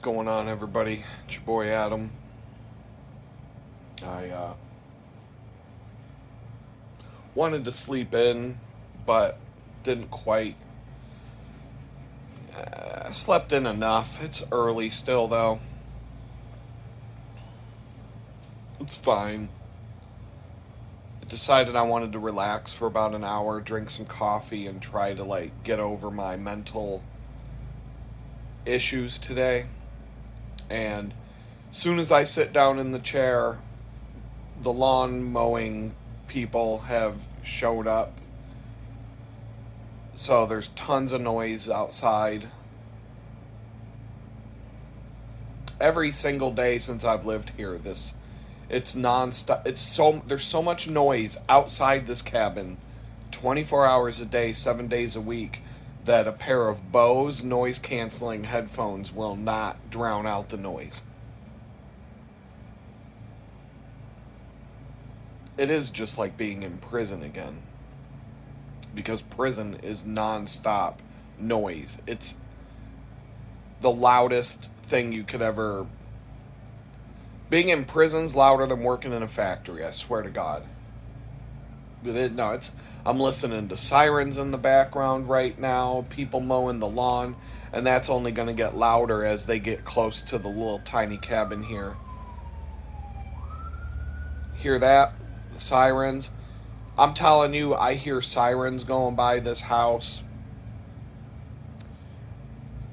going on, everybody? It's your boy Adam. I wanted to sleep in, but didn't quite. Slept in enough. It's early still, though. It's fine. I decided I wanted to relax for about an hour, drink some coffee, and try to get over my mental issues today. And as soon as I sit down in the chair, the lawn mowing people have showed up. So there's tons of noise outside. Every single day since I've lived here, it's nonstop. There's so much noise outside this cabin, 24 hours a day, 7 days a week, that a pair of Bose noise canceling headphones will not drown out the noise. It is just like being in prison again. Because prison is non-stop noise. It's the loudest thing you could ever... Being in prison's louder than working in a factory, I swear to God. I'm listening to sirens in the background right now, people mowing the lawn, and that's only going to get louder as they get close to the little tiny cabin here. Hear that? The sirens. I'm telling you, I hear sirens going by this house.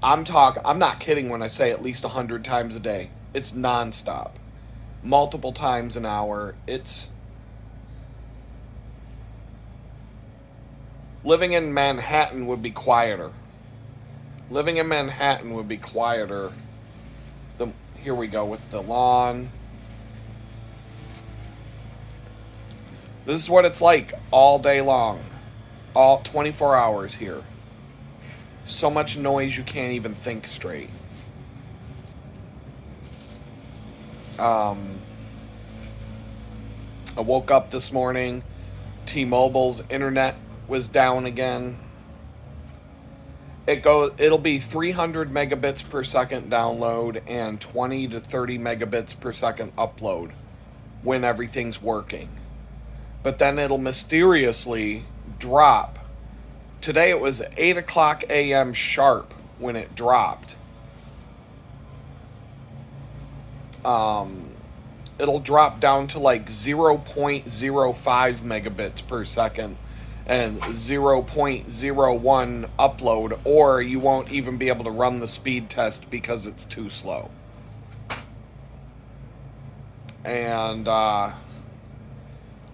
I'm not kidding when I say at least 100 times a day. It's nonstop. Multiple times an hour. Living in Manhattan would be quieter. Here we go with the lawn. This is what it's like all day long. All 24 hours here. So much noise you can't even think straight. I woke up this morning. T-Mobile's internet was down again. It'll be 300 megabits per second download and 20 to 30 megabits per second upload when everything's working. But then it'll mysteriously drop. Today it was 8 o'clock a.m. sharp when it dropped. It'll drop down to 0.05 megabits per second and 0.01 upload, or you won't even be able to run the speed test because it's too slow. And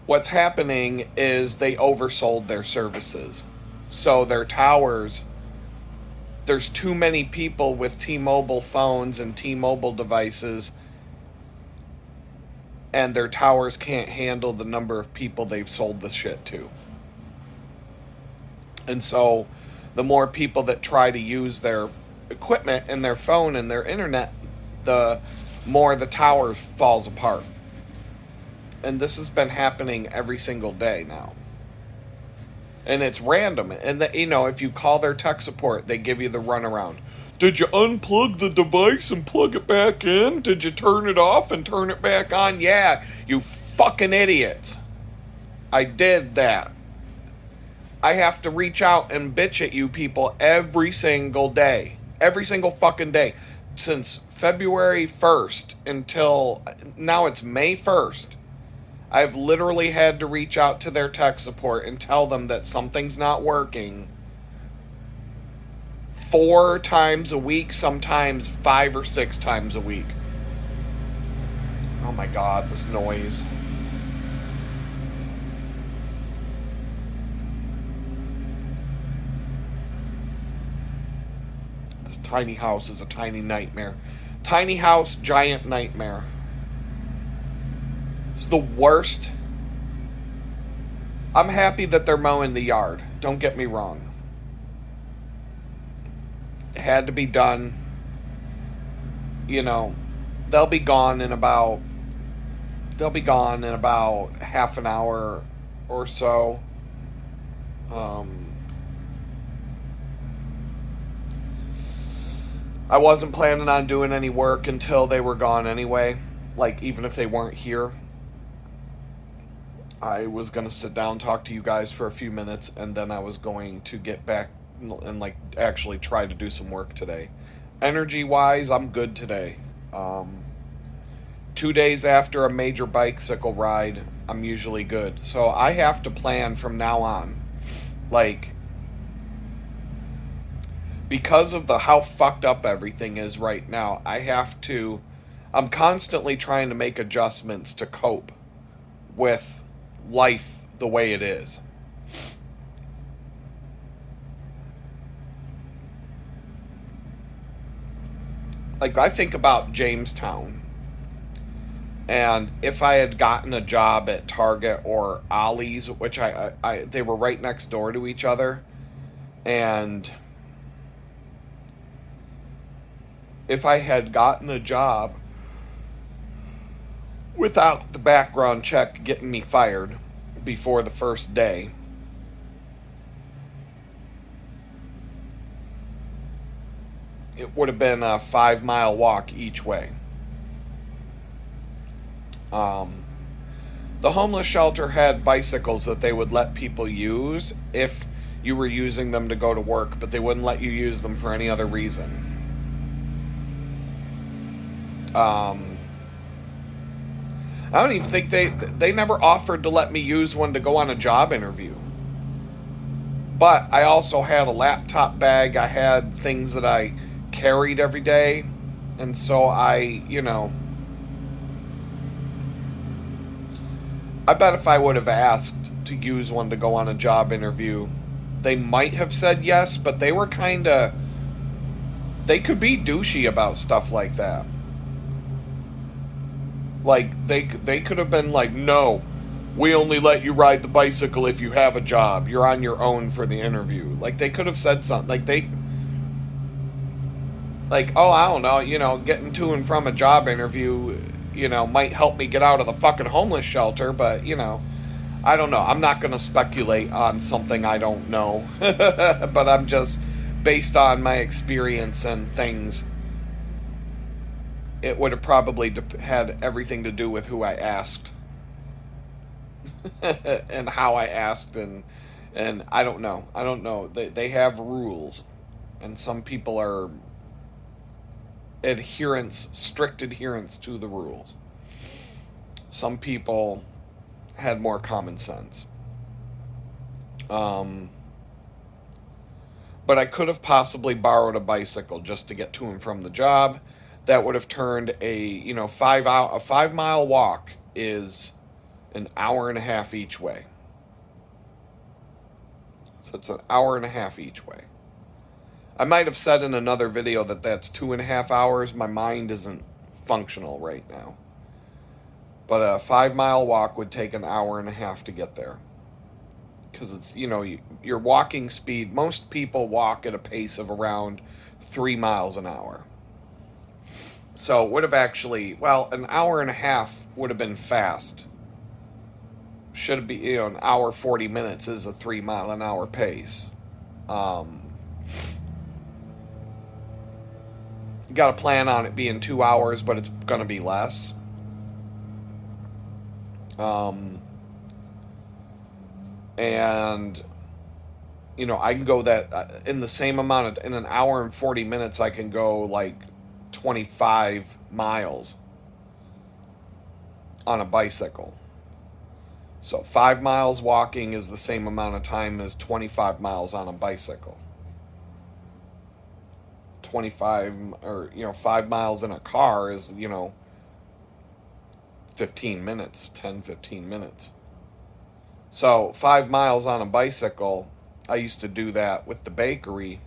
what's happening is they oversold their services. So their towers, there's too many people with T-Mobile phones and T-Mobile devices, and their towers can't handle the number of people they've sold the shit to. And so the more people that try to use their equipment and their phone and their internet, the more the tower falls apart. And this has been happening every single day now. And it's random. And if you call their tech support, they give you the runaround. Did you unplug the device and plug it back in? Did you turn it off and turn it back on? Yeah, you fucking idiots. I did that. I have to reach out and bitch at you people every single day. Every single fucking day. Since February 1st until now it's May 1st. I've literally had to reach out to their tech support and tell them that something's not working 4 times a week, sometimes 5 or 6 times a week. Oh my God, this noise. This tiny house is a tiny nightmare. Tiny house, giant nightmare. It's the worst. I'm happy that they're mowing the yard. Don't get me wrong. It had to be done. They'll be gone in about half an hour or so. I wasn't planning on doing any work until they were gone anyway. Like, even if they weren't here, I was going to sit down, talk to you guys for a few minutes, and then I was going to get back and, like, actually try to do some work today. Energy wise, I'm good today. 2 days after a major bicycle ride, I'm usually good. So I have to plan from now on. Like, because of the how fucked up everything is right now, I'm constantly trying to make adjustments to cope with life the way it is. Like, I think about Jamestown, and if I had gotten a job at Target or Ollie's, which they were right next door to each other, and if I had gotten a job without the background check getting me fired before the first day, it would have been a 5 mile walk each way. The homeless shelter had bicycles that they would let people use if you were using them to go to work, but they wouldn't let you use them for any other reason. I don't even think they never offered to let me use one to go on a job interview. But I also had a laptop bag. I had things that I carried every day. And so I bet if I would have asked to use one to go on a job interview, they might have said yes, but they could be douchey about stuff like that. Like, they could have been like, no, we only let you ride the bicycle if you have a job. You're on your own for the interview. Like, they could have said something. Like, oh, I don't know, getting to and from a job interview, might help me get out of the fucking homeless shelter, but, I don't know. I'm not going to speculate on something I don't know. But I'm just, based on my experience and things, it would have probably had everything to do with who I asked. And how I asked, and I don't know. They have rules, and some people are strict adherence to the rules. Some people had more common sense. But I could have possibly borrowed a bicycle just to get to and from the job. That would have turned a 5 mile walk is an hour and a half each way. So it's an hour and a half each way. I might have said in another video that that's 2.5 hours. My mind isn't functional right now. But a 5 mile walk would take an hour and a half to get there. Because it's, your walking speed, most people walk at a pace of around 3 miles an hour. So it would have actually, an hour and a half would have been fast. Should be, an hour 40 minutes is a 3 mile an hour pace. You got to plan on it being 2 hours, but it's going to be less. And, I can go that in the same amount in an hour and 40 minutes, I can go like 25 miles on a bicycle. So 5 miles walking is the same amount of time as 25 miles on a bicycle. 5 miles in a car is, 15 minutes, 10, 15 minutes. So 5 miles on a bicycle, I used to do that with the bakery,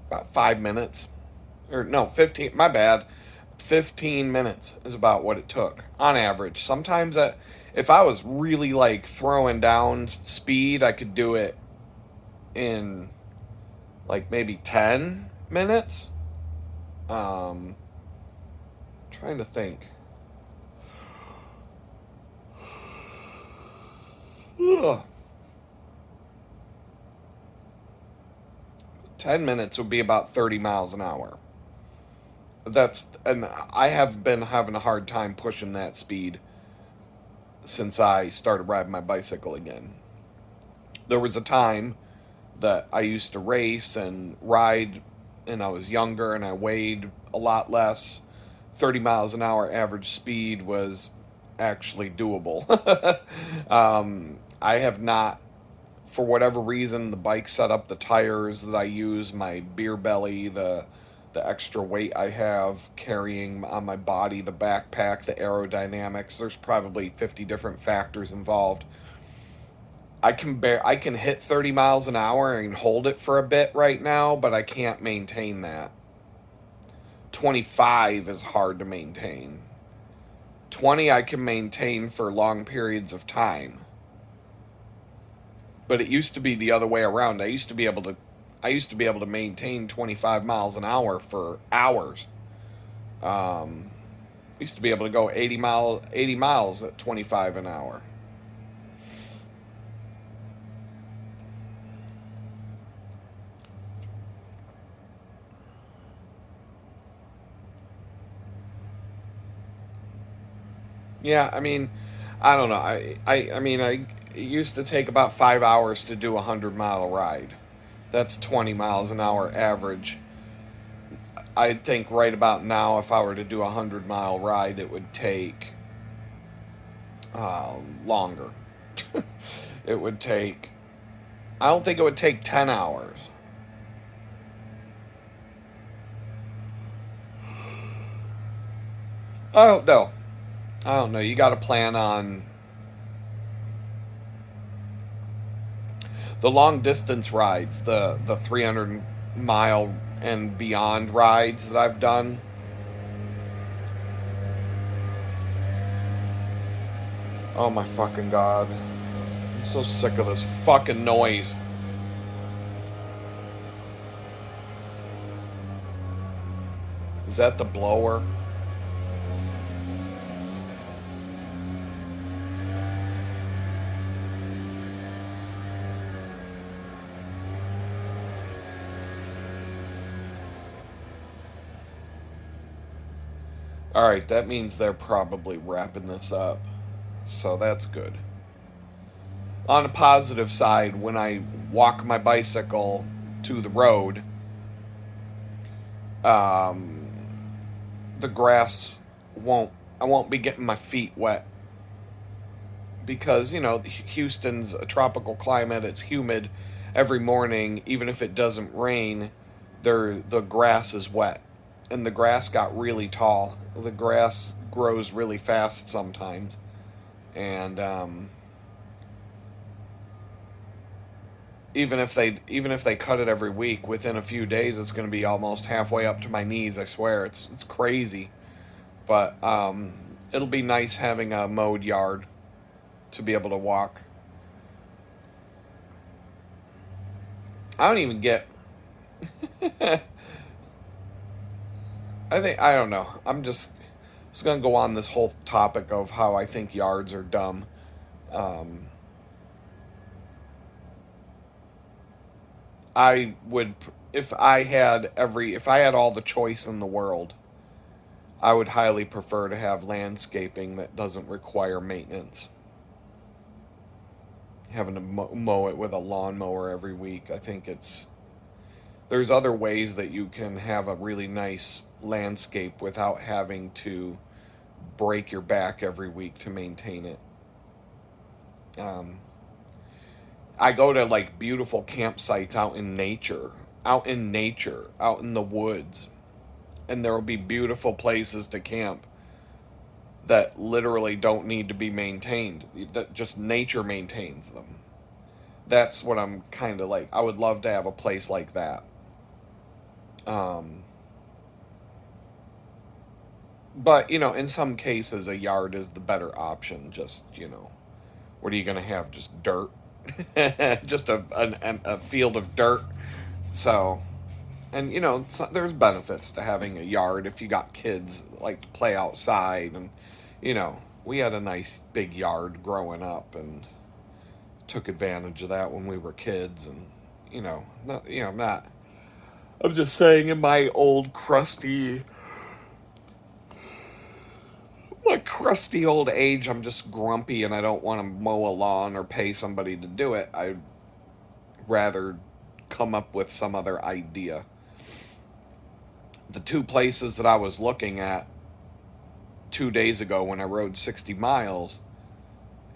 about 5 minutes. Or no, 15, my bad. 15 minutes is about what it took on average. Sometimes if I was really like throwing down speed, I could do it in like maybe 10 minutes. Trying to think. Ugh. 10 minutes would be about 30 miles an hour. And I have been having a hard time pushing that speed since I started riding my bicycle again. There was a time that I used to race and ride, and I was younger and I weighed a lot less. 30 miles an hour average speed was actually doable. I have not, for whatever reason, the bike set up, the tires that I use, my beer belly, the extra weight I have carrying on my body, the backpack, the aerodynamics. There's probably 50 different factors involved. I can hit 30 miles an hour and hold it for a bit right now, but I can't maintain that. 25 is hard to maintain. 20 I can maintain for long periods of time. But it used to be the other way around. I used to be able to maintain 25 miles an hour for hours. Used to be able to go 80 miles at 25 an hour. Yeah, I mean, I don't know. I mean, it used to take about 5 hours to do a 100-mile ride. That's 20 miles an hour average. I think right about now, if I were to do a 100-mile ride, it would take longer. It would take, I don't think it would take 10 hours. I don't know. I don't know. You got to plan on the long distance rides, the 300-mile and beyond rides that I've done. Oh my fucking god. I'm so sick of this fucking noise. Is that the blower? Alright, that means they're probably wrapping this up. So that's good. On a positive side, when I walk my bicycle to the road, um, the grass won't, I won't be getting my feet wet because, Houston's a tropical climate, it's humid every morning. Even if it doesn't rain, the grass is wet, and the grass got really tall. The grass grows really fast sometimes, and even if they cut it every week, within a few days it's going to be almost halfway up to my knees. I swear, it's crazy. But it'll be nice having a mowed yard to be able to walk. I don't even get. I don't know. I'm just gonna go on this whole topic of how I think yards are dumb. Um, I would, if I had all the choice in the world, I would highly prefer to have landscaping that doesn't require maintenance. Having to mow it with a lawnmower every week. I think there's other ways that you can have a really nice landscape without having to break your back every week to maintain it. Um, I go to like beautiful campsites out in the woods, and there will be beautiful places to camp that literally don't need to be maintained. That just nature maintains them. That's what I'm kind of like. I would love to have a place like that. Um, but in some cases, a yard is the better option. Just what are you gonna have? Just dirt, just a field of dirt. So, and there's benefits to having a yard if you got kids that like to play outside, and we had a nice big yard growing up and took advantage of that when we were kids, and not I'm just saying in my old crusty my crusty old age, I'm just grumpy and I don't want to mow a lawn or pay somebody to do it. I'd rather come up with some other idea. The two places that I was looking at 2 days ago when I rode 60 miles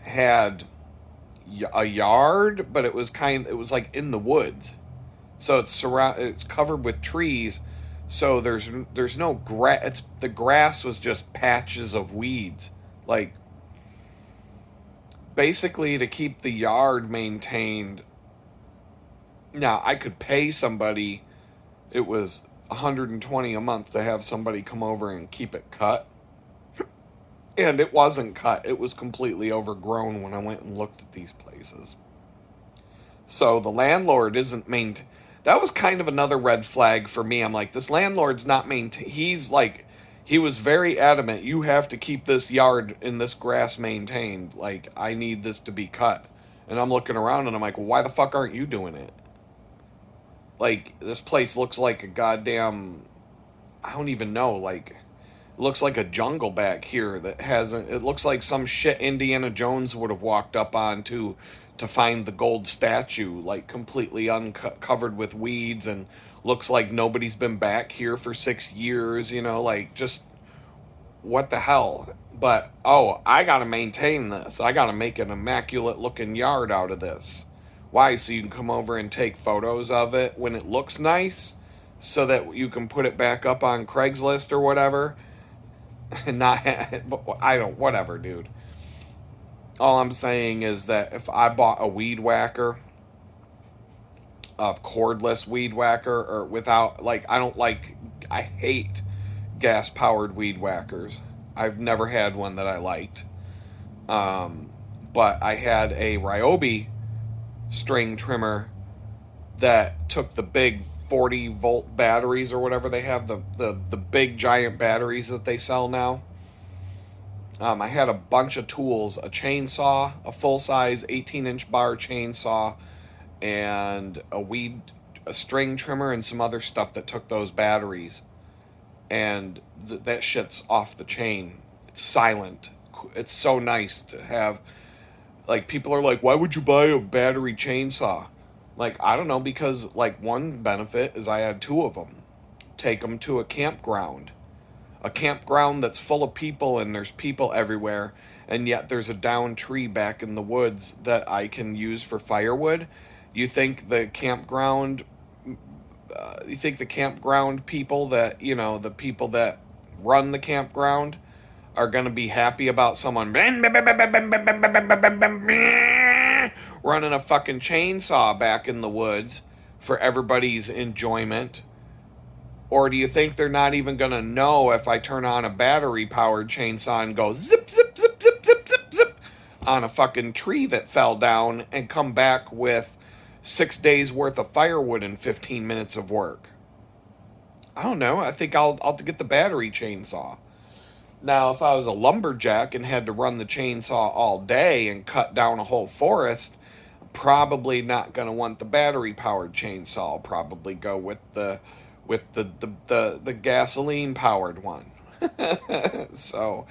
had a yard, but it was like in the woods. So it's covered with trees. So there's no grass. The grass was just patches of weeds. Like, basically, to keep the yard maintained. Now, I could pay somebody. It was $120 a month to have somebody come over and keep it cut. And it wasn't cut. It was completely overgrown when I went and looked at these places. So the landlord isn't maintained. That was kind of another red flag for me. I'm like, this landlord's not maintained. He was very adamant. You have to keep this yard and this grass maintained. Like, I need this to be cut. And I'm looking around and I'm like, well, why the fuck aren't you doing it? Like, this place looks like a goddamn, I don't even know, like, it looks like a jungle back here that hasn't, it looks like some shit Indiana Jones would have walked up on to find the gold statue, like completely uncovered with weeds, and looks like nobody's been back here for 6 years, like, just what the hell? But, oh, I gotta maintain this. I gotta make an immaculate looking yard out of this. Why? So you can come over and take photos of it when it looks nice, so that you can put it back up on Craigslist or whatever. And not, whatever, dude. All I'm saying is that if I bought a weed whacker, a cordless weed whacker, or without, like, I hate gas powered weed whackers. I've never had one that I liked. But I had a Ryobi string trimmer that took the big 40-volt batteries or whatever they have, the big giant batteries that they sell now. I had a bunch of tools, a chainsaw, a full-size 18-inch bar chainsaw, and a string trimmer, and some other stuff that took those batteries. And that shit's off the chain. It's silent. It's so nice to have. Like, people are like, why would you buy a battery chainsaw? Like, I don't know, because, like, one benefit is I had two of them. Take them to a campground. A campground that's full of people, and there's people everywhere, and yet there's a downed tree back in the woods that I can use for firewood. You think the campground people that, the people that run the campground are going to be happy about someone running a fucking chainsaw back in the woods for everybody's enjoyment? Or do you think they're not even going to know if I turn on a battery-powered chainsaw and go zip, zip, zip, zip, zip, zip, zip on a fucking tree that fell down and come back with 6 days worth of firewood and 15 minutes of work? I don't know. I think I'll get the battery chainsaw. Now, if I was a lumberjack and had to run the chainsaw all day and cut down a whole forest, probably not going to want the battery-powered chainsaw. I'll probably go with the gasoline powered one. So,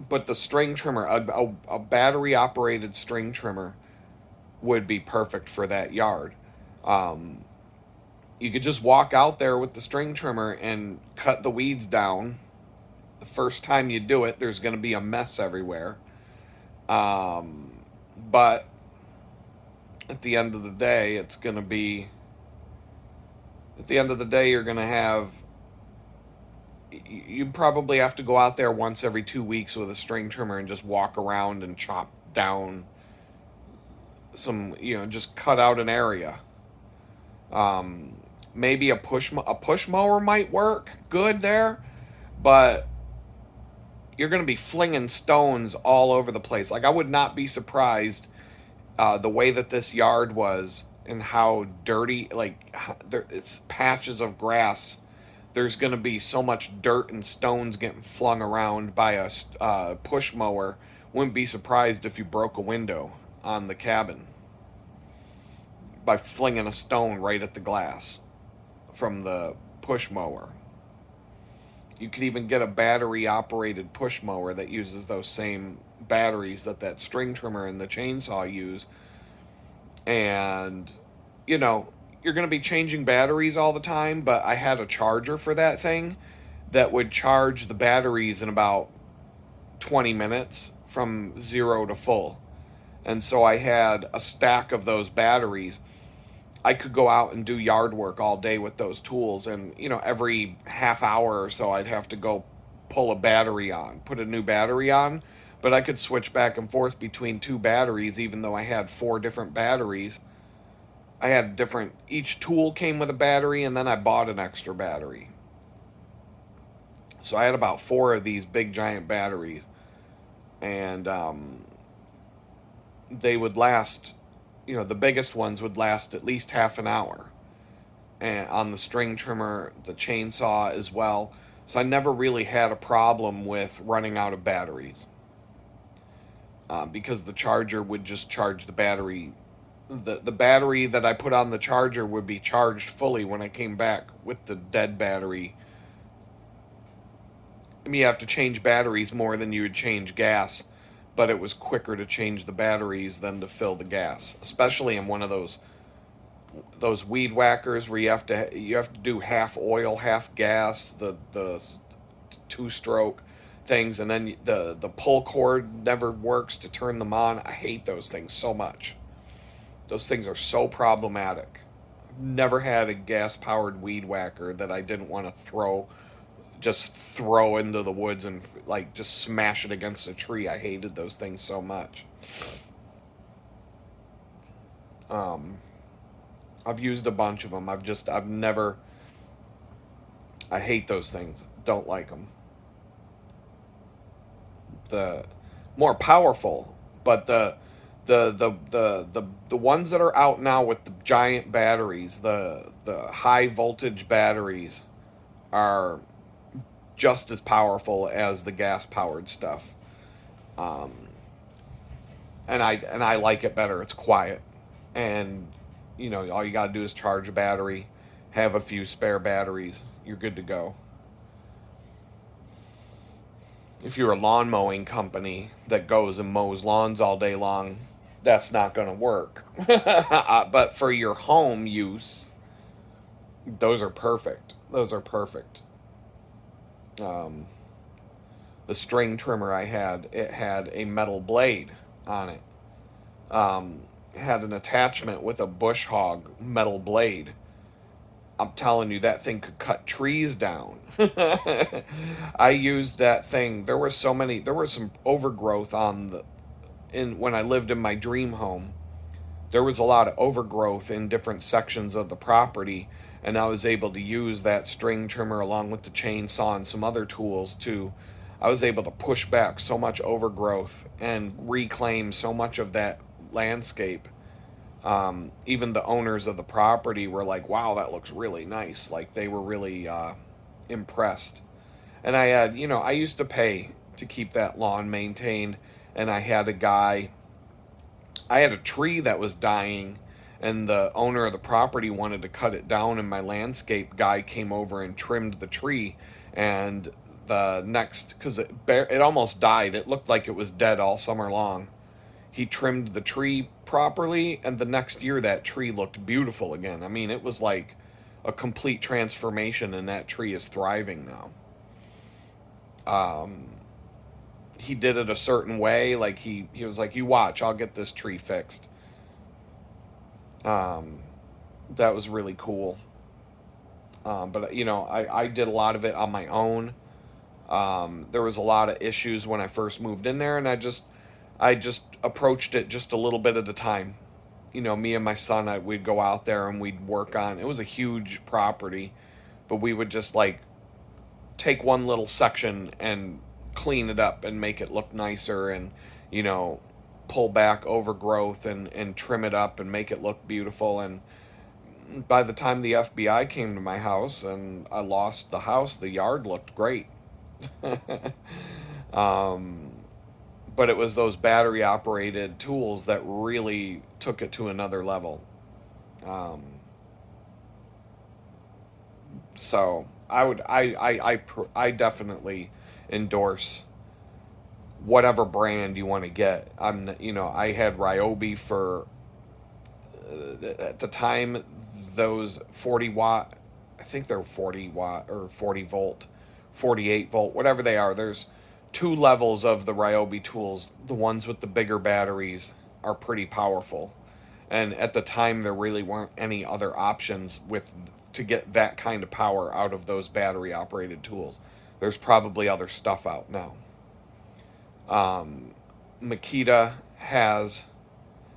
but the string trimmer, a battery operated string trimmer would be perfect for that yard. You could just walk out there with the string trimmer and cut the weeds down. The first time you do it, there's going to be a mess everywhere. But at the end of the day, you're going to have, you probably have to go out there once every 2 weeks with a string trimmer and just walk around and chop down some, just cut out an area. Maybe a push mower might work good there, but you're going to be flinging stones all over the place. Like, I would not be surprised the way that this yard was and how dirty, like, it's patches of grass. There's going to be so much dirt and stones getting flung around by a push mower. Wouldn't be surprised if you broke a window on the cabin by flinging a stone right at the glass from the push mower. You could even get a battery operated push mower that uses those same batteries that string trimmer and the chainsaw use. And, you know, you're going to be changing batteries all the time, but I had a charger for that thing that would charge the batteries in about 20 minutes from zero to full. And so I had a stack of those batteries. I could go out and do yard work all day with those tools. And, you know, every half hour or so, I'd have to go pull a battery on, put a new battery on. But I could switch back and forth between two batteries, even though I had four different batteries. I had different, each tool came with a battery, and then I bought an extra battery. So I had about four of these big giant batteries. And they would last, you know, the biggest ones would last at least half an hour. And on the string trimmer, the chainsaw as well. So I never really had a problem with running out of batteries, because the charger would just charge the battery. The battery that I put on the charger would be charged fully when I came back with the dead battery. I mean, you have to change batteries more than you would change gas, but it was quicker to change the batteries than to fill the gas, especially in one of those weed whackers where you have to do half oil, half gas, the two stroke things, and then the pull cord never works to turn them on. I hate those things so much. Those things are so problematic. I've never had a gas powered weed whacker that I didn't want to throw into the woods and like just smash it against a tree. I hated those things so much. Um, I've used a bunch of them. I've never. I hate those things. Don't like them. The more powerful, but the ones that are out now with the giant batteries, the high voltage batteries, are just as powerful as the gas powered stuff. Um, and I like it better. It's quiet, and you know all you gotta do is charge a battery, have a few spare batteries. You're good to go. If you're a lawn mowing company that goes and mows lawns all day long, that's not going to work. But for your home use, those are perfect. Those are perfect. Um, the string trimmer I had, it had a metal blade on it. It had an attachment with a bush hog metal blade. I'm telling you, that thing could cut trees down. I used that thing. There was some overgrowth when I lived in my dream home. There was a lot of overgrowth in different sections of the property, and I was able to use that string trimmer along with the chainsaw and some other tools I was able to push back so much overgrowth and reclaim so much of that landscape. Even the owners of the property were like, wow, that looks really nice. Like they were really impressed. And I used to pay to keep that lawn maintained. And I had a tree that was dying, and the owner of the property wanted to cut it down. And my landscape guy came over and trimmed the tree. And because it almost died, it looked like it was dead all summer long. He trimmed the tree properly, and the next year that tree looked beautiful again. I mean, it was like a complete transformation, and that tree is thriving now. Um, he did it a certain way. Like he was like, "You watch, I'll get this tree fixed." Um, that was really cool. But I did a lot of it on my own. There was a lot of issues when I first moved in there, and I just approached it just a little bit at a time. Me and my son, we'd go out there and we'd work on. It was a huge property, but we would just like take one little section and clean it up and make it look nicer, and you know pull back overgrowth and trim it up and make it look beautiful. And by the time the FBI came to my house and I lost the house, the yard looked great. um, but it was those battery operated tools that really took it to another level. Um, so I definitely endorse whatever brand you want to get. I had Ryobi for at the time, those 40 watt, I think they're 40 watt or 40 volt, 48 volt, whatever they are. There's two levels of the Ryobi tools. The ones with the bigger batteries are pretty powerful, and at the time there really weren't any other options with to get that kind of power out of those battery operated tools. There's probably other stuff out now. Makita has,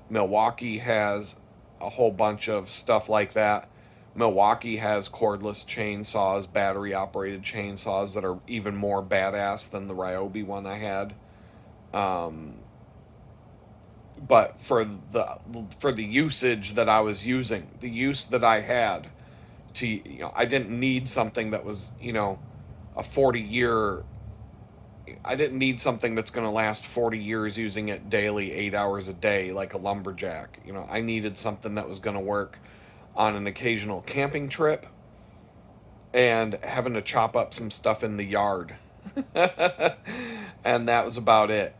Milwaukee has a whole bunch of stuff like that. Milwaukee has cordless chainsaws, battery operated chainsaws that are even more badass than the Ryobi one I had. But for the usage that I was using, the use that I had, I didn't need something that was, a 40-year. I didn't need something that's going to last 40 years using it daily, 8 hours a day, like a lumberjack. I needed something that was going to work on an occasional camping trip and having to chop up some stuff in the yard. And that was about it.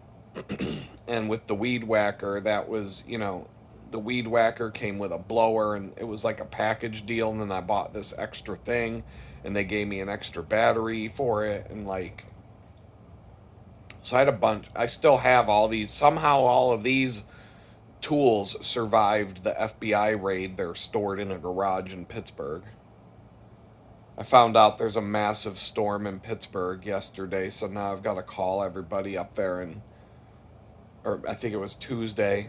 And with the weed whacker, that was, the weed whacker came with a blower, and it was like a package deal. And then I bought this extra thing, and they gave me an extra battery for it. And so I had a bunch. I still have all these. Somehow all of these tools survived the FBI raid. They're stored in a garage in Pittsburgh. I found out there's a massive storm in Pittsburgh yesterday, so now I've got to call everybody up there, or I think it was Tuesday.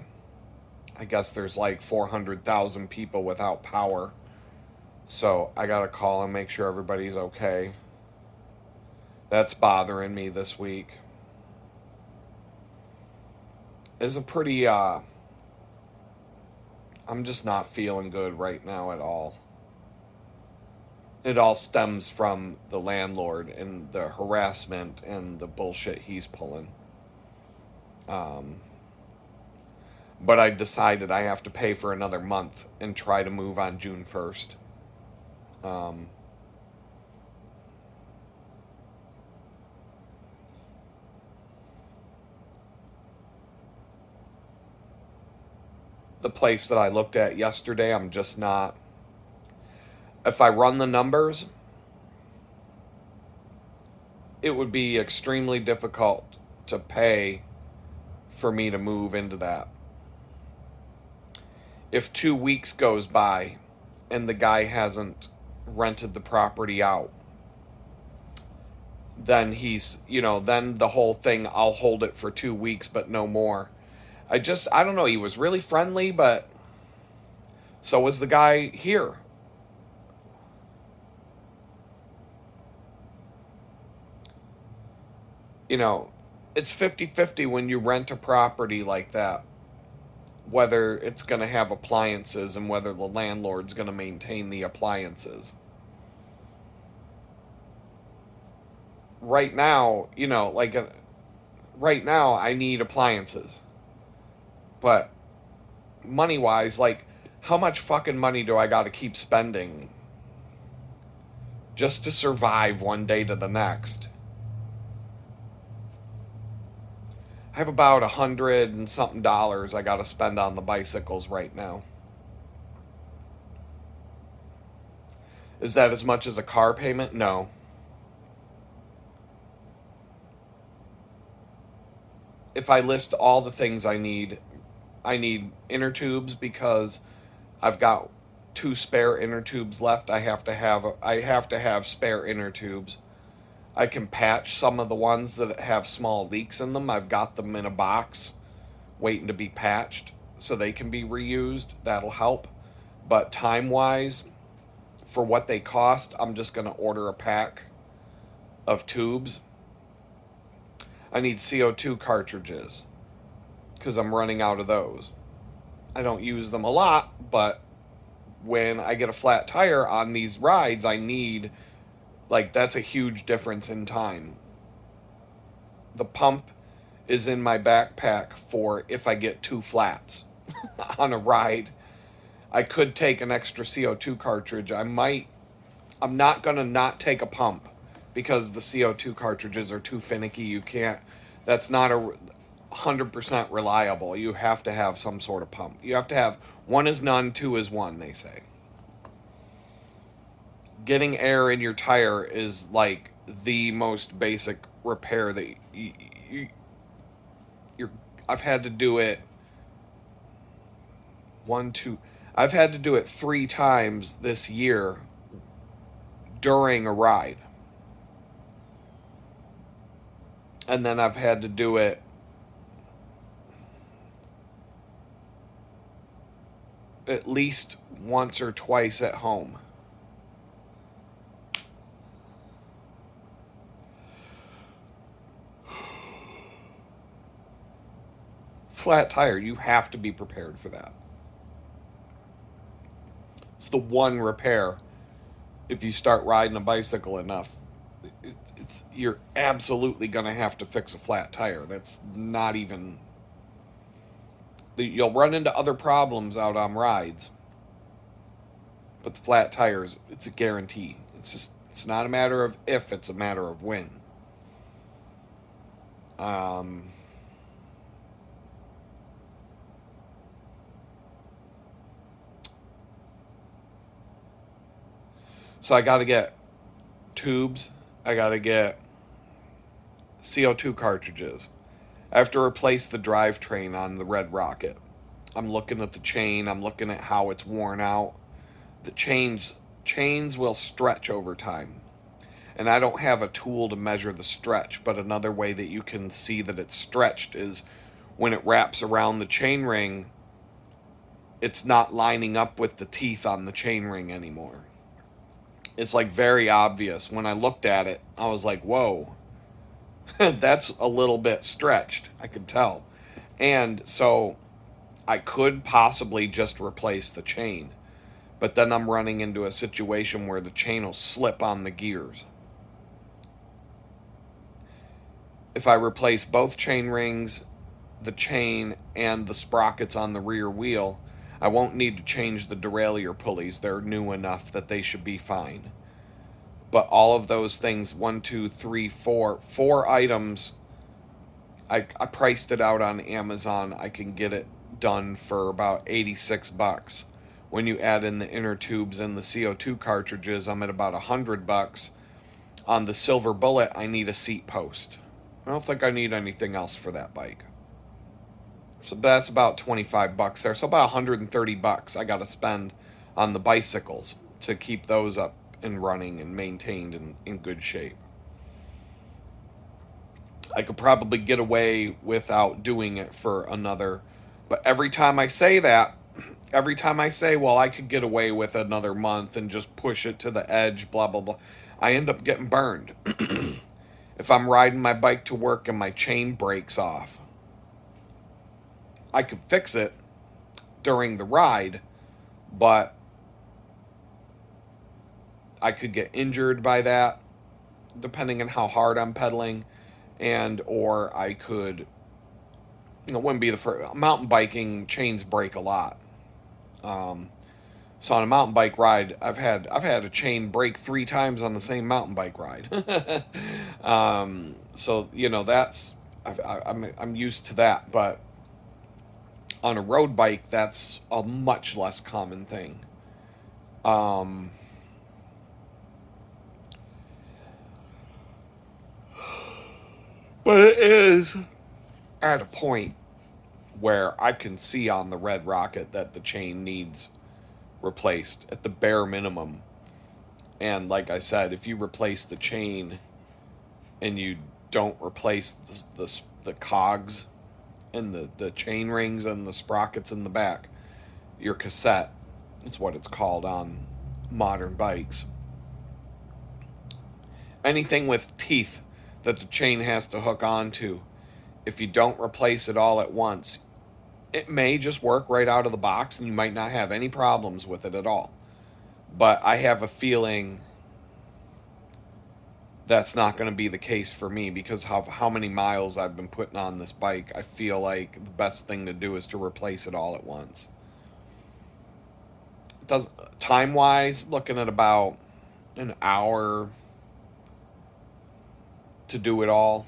I guess there's like 400,000 people without power. So I got to call and make sure everybody's okay. That's bothering me this week. It's a pretty, I'm just not feeling good right now at all. It all stems from the landlord and the harassment and the bullshit he's pulling. But I decided I have to pay for another month and try to move on June 1st. The place that I looked at yesterday, I'm just not. If I run the numbers, it would be extremely difficult to pay for me to move into that. If 2 weeks goes by and the guy hasn't rented the property out, then then the whole thing, I'll hold it for 2 weeks, but no more. I don't know, he was really friendly, but so was the guy here. It's 50-50 when you rent a property like that, whether it's going to have appliances and whether the landlord's going to maintain the appliances. Right now, right now I need appliances. But money-wise, how much fucking money do I got to keep spending just to survive one day to the next? I have about $100 and something I got to spend on the bicycles right now. Is that as much as a car payment? No. If I list all the things I need inner tubes because I've got 2 spare inner tubes left. I have to have spare inner tubes. I can patch some of the ones that have small leaks in them. I've got them in a box waiting to be patched so they can be reused. That'll help. But time-wise, for what they cost, I'm just going to order a pack of tubes. I need CO2 cartridges because I'm running out of those. I don't use them a lot, but when I get a flat tire on these rides, I need, that's a huge difference in time. The pump is in my backpack for if I get 2 flats on a ride. I could take an extra CO2 cartridge. I might I'm not going to not take a pump because the CO2 cartridges are too finicky. You can't, that's not 100% reliable. You have to have some sort of pump. You have to have one is none, two is one, they say. Getting air in your tire is like the most basic repair that you're. I've had to do it one, two. I've had to do it 3 times this year during a ride. And then I've had to do it at least once or twice at home. Flat tire, you have to be prepared for that. It's the one repair. If you start riding a bicycle enough, you're absolutely going to have to fix a flat tire. That's not even. You'll run into other problems out on rides, but the flat tires, it's a guarantee. It's not a matter of if, it's a matter of when. So I got to get tubes. I got to get CO2 cartridges. I have to replace the drivetrain on the Red Rocket. I'm looking at the chain. I'm looking at how it's worn out. The chains will stretch over time. And I don't have a tool to measure the stretch, but another way that you can see that it's stretched is when it wraps around the chain ring, it's not lining up with the teeth on the chain ring anymore. It's like very obvious. When I looked at it, I was like, whoa, that's a little bit stretched. I could tell. And so I could possibly just replace the chain. But then I'm running into a situation where the chain will slip on the gears. If I replace both chain rings, the chain, and the sprockets on the rear wheel, I won't need to change the derailleur pulleys. They're new enough that they should be fine. But all of those things, 1, 2, 3, 4 items, I priced it out on Amazon. I can get it done for about $86. When you add in the inner tubes and the CO2 cartridges, I'm at about $100. On the Silver Bullet, I need a seat post. I don't think I need anything else for that bike. So that's about $25 there. So about $130 I got to spend on the bicycles to keep those up and running and maintained and in good shape. I could probably get away without doing it for another. But every time I say that, every time I say, well, I could get away with another month and just push it to the edge, blah, blah, blah, I end up getting burned. If I'm riding my bike to work and my chain breaks off, I could fix it during the ride, but I could get injured by that, depending on how hard I'm pedaling, and or I could, it wouldn't be the first. Mountain biking, chains break a lot. So on a mountain bike ride, I've had a chain break 3 times on the same mountain bike ride. So that's I'm used to that, but on a road bike, that's a much less common thing. But it is at a point where I can see on the Red Rocket that the chain needs replaced at the bare minimum. And like I said, if you replace the chain and you don't replace the cogs and the chain rings and the sprockets in the back, your cassette, it's what it's called on modern bikes. Anything with teeth that the chain has to hook onto, if you don't replace it all at once, it may just work right out of the box and you might not have any problems with it at all. But I have a feeling that's not going to be the case for me because of how many miles I've been putting on this bike. I feel like the best thing to do is to replace it all at once. It does, time-wise, looking at about an hour to do it all.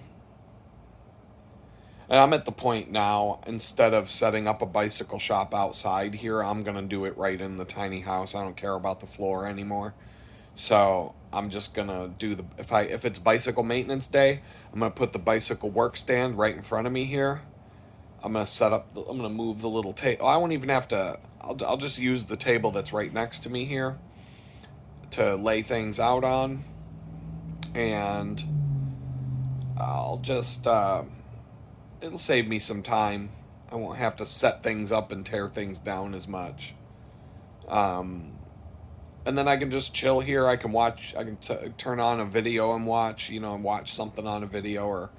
And I'm at the point now, instead of setting up a bicycle shop outside here, I'm going to do it right in the tiny house. I don't care about the floor anymore. So I'm just going to do the, if it's bicycle maintenance day, I'm going to put the bicycle work stand right in front of me here. I'm going to I'm going to move the little table. I won't even have to, I'll just use the table that's right next to me here to lay things out on. And I'll just, it'll save me some time. I won't have to set things up and tear things down as much. Um, and then I can just chill here. I can watch, turn on a video and watch, and watch something on a video or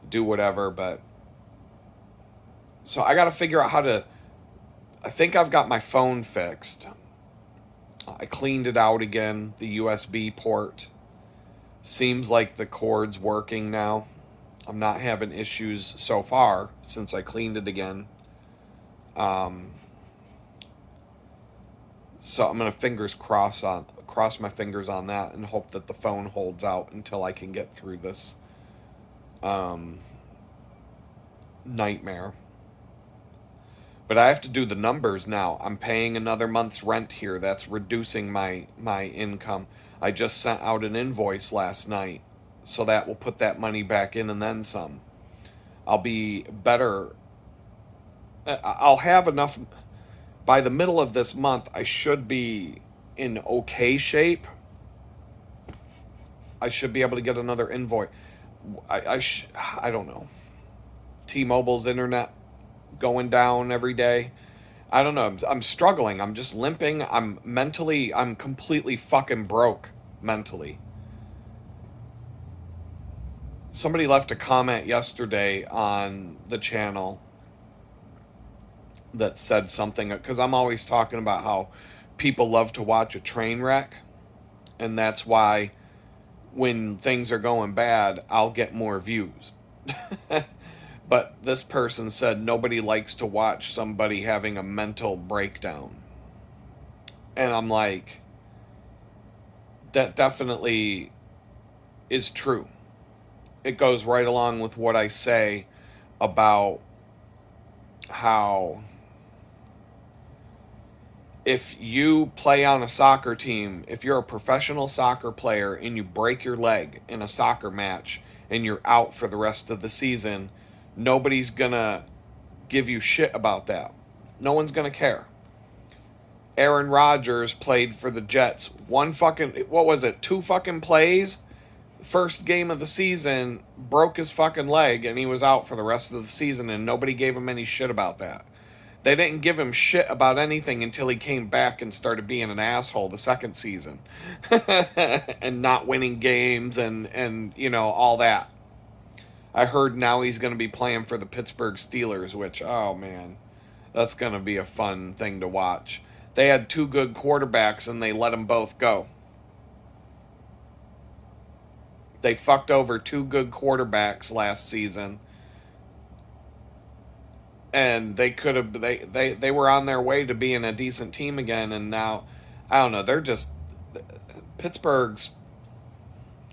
do whatever. But so I got to figure out how to, I think I've got my phone fixed. I cleaned it out again, the USB port. Seems like the cord's working now. I'm not having issues so far since I cleaned it again. So I'm gonna cross my fingers on that and hope that the phone holds out until I can get through this nightmare. But I have to do the numbers now. I'm paying another month's rent here. That's reducing my income. I just sent out an invoice last night, so that will put that money back in and then some. I'll be better. I'll have enough by the middle of this month. I should be in okay shape. I should be able to get another invoice. I don't know. T-Mobile's internet going down every day. I don't know. I'm struggling. I'm just limping. I'm completely fucking broke mentally. Somebody left a comment yesterday on the channel that said something, because I'm always talking about how people love to watch a train wreck, and that's why when things are going bad, I'll get more views. But this person said nobody likes to watch somebody having a mental breakdown. And I'm like, that definitely is true. It goes right along with what I say about how if you play on a soccer team, if you're a professional soccer player and you break your leg in a soccer match and you're out for the rest of the season, nobody's gonna give you shit about that. No one's gonna care. Aaron Rodgers played for the Jets. Two fucking plays? First game of the season, broke his fucking leg, and he was out for the rest of the season, and nobody gave him any shit about that. They didn't give him shit about anything until he came back and started being an asshole the second season. And not winning games and all that. I heard now he's going to be playing for the Pittsburgh Steelers, which, oh man, that's going to be a fun thing to watch. They had two good quarterbacks and they let them both go. They fucked over two good quarterbacks last season. And they could have, they were on their way to being a decent team again, and now, I don't know, they're just, Pittsburgh's,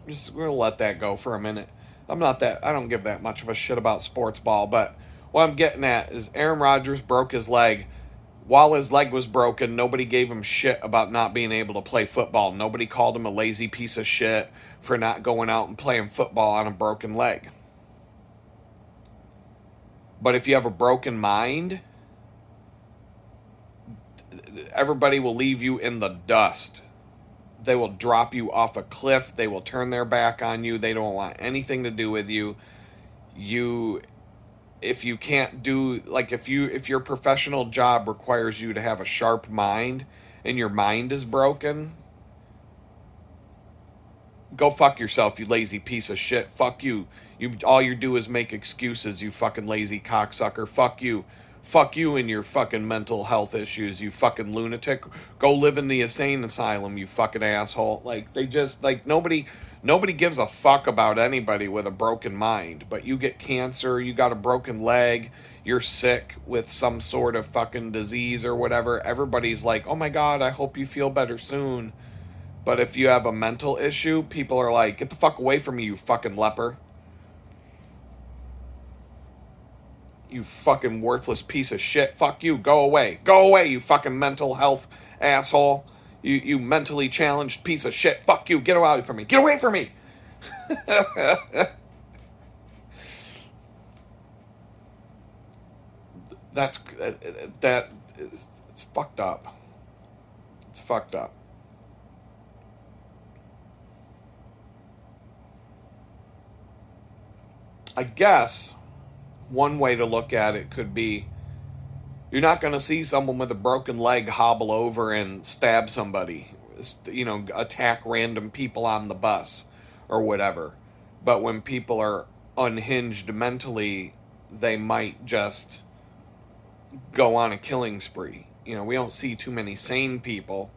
just, we'll let that go for a minute. I don't give that much of a shit about sports ball, but what I'm getting at is Aaron Rodgers broke his leg. While his leg was broken, nobody gave him shit about not being able to play football. Nobody called him a lazy piece of shit for not going out and playing football on a broken leg. But if you have a broken mind, everybody will leave you in the dust. They will drop you off a cliff. They will turn their back on you. They don't want anything to do with you. If you can't do, like, if your professional job requires you to have a sharp mind and your mind is broken, go fuck yourself, you lazy piece of shit. Fuck you. All you do is make excuses, you fucking lazy cocksucker. Fuck you. Fuck you and your fucking mental health issues, you fucking lunatic. Go live in the insane asylum, you fucking asshole. Like, nobody gives a fuck about anybody with a broken mind. But you get cancer, you got a broken leg, you're sick with some sort of fucking disease or whatever. Everybody's like, oh my God, I hope you feel better soon. But if you have a mental issue, people are like, get the fuck away from me, you fucking leper. You fucking worthless piece of shit. Fuck you. Go away. Go away, you fucking mental health asshole. You mentally challenged piece of shit. Fuck you. Get away from me. Get away from me. That's that. It's fucked up. It's fucked up. I guess one way to look at it could be you're not going to see someone with a broken leg hobble over and stab somebody, attack random people on the bus or whatever. But when people are unhinged mentally, they might just go on a killing spree. We don't see too many sane people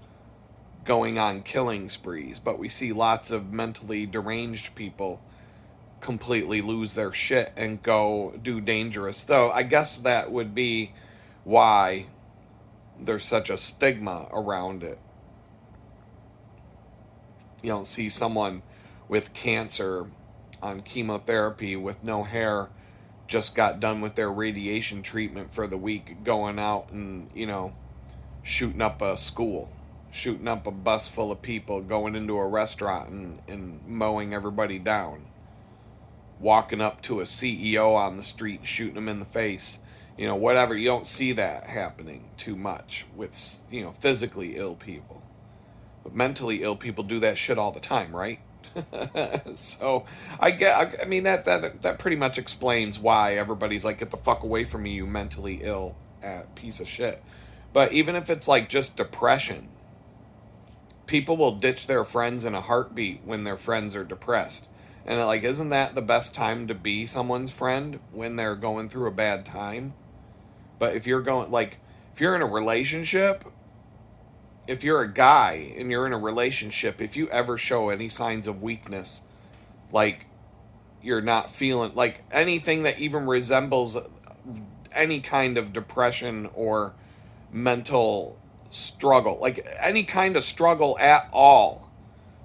going on killing sprees, but we see lots of mentally deranged people completely lose their shit and go do dangerous. Though I guess that would be why there's such a stigma around it. You don't see someone with cancer on chemotherapy with no hair just got done with their radiation treatment for the week going out and, shooting up a school, shooting up a bus full of people, going into a restaurant and mowing everybody down, walking up to a CEO on the street, shooting him in the face, whatever. You don't see that happening too much with, physically ill people. But mentally ill people do that shit all the time, right? So I mean that pretty much explains why everybody's like, get the fuck away from me, you mentally ill piece of shit. But even if it's like just depression, people will ditch their friends in a heartbeat when their friends are depressed. And like, isn't that the best time to be someone's friend, when they're going through a bad time? But if you're in a relationship, if you're a guy and you're in a relationship, if you ever show any signs of weakness, like you're not feeling like anything that even resembles any kind of depression or mental struggle, like any kind of struggle at all,